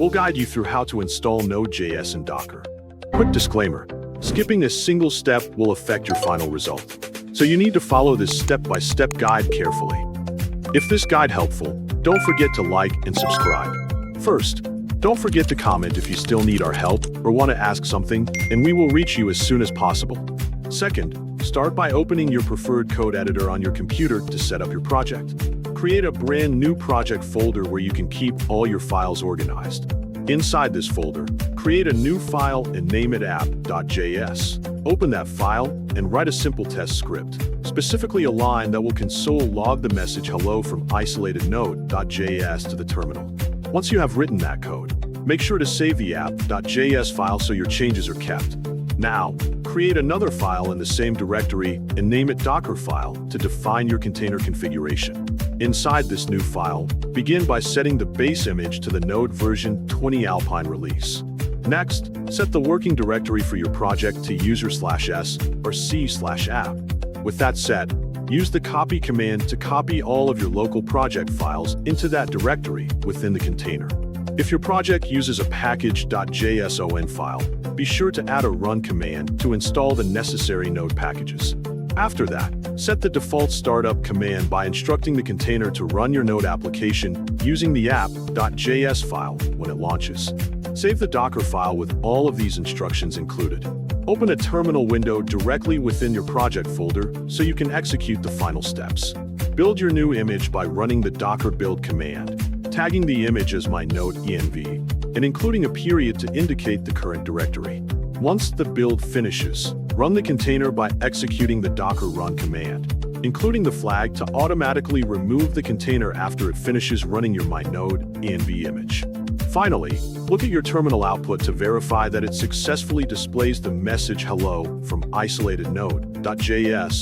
We'll guide you through how to install Node.js in Docker. Quick disclaimer, skipping a single step will affect your final result, so you need to follow this step-by-step guide carefully. If this guide helpful, don't forget to like and subscribe. First, don't forget to comment if you still need our help or want to ask something, and we will reach you as soon as possible. Second, start by opening your preferred code editor on your computer to set up your project. Create a brand new project folder where you can keep all your files organized. Inside this folder, create a new file and name it app.js. Open that file and write a simple test script, specifically a line that will console log the message hello from isolated node.js to the terminal. Once you have written that code, make sure to save the app.js file so your changes are kept. Now, create another file in the same directory and name it Docker file to define your container configuration. Inside this new file, begin by setting the base image to the Node version 20 Alpine release. Next, set the working directory for your project to user/s or c/app. With that set, use the copy command to copy all of your local project files into that directory within the container. If your project uses a package.json file, be sure to add a run command to install the necessary Node packages. After that, set the default startup command by instructing the container to run your Node application using the app.js file when it launches. Save the Docker file with all of these instructions included. Open a terminal window directly within your project folder so you can execute the final steps. Build your new image by running the docker build command, tagging the image as my node env, and including a period to indicate the current directory. Once the build finishes, run the container by executing the docker run command, including the flag to automatically remove the container after it finishes running your my node env image. Finally, look at your terminal output to verify that it successfully displays the message hello from isolated node.js.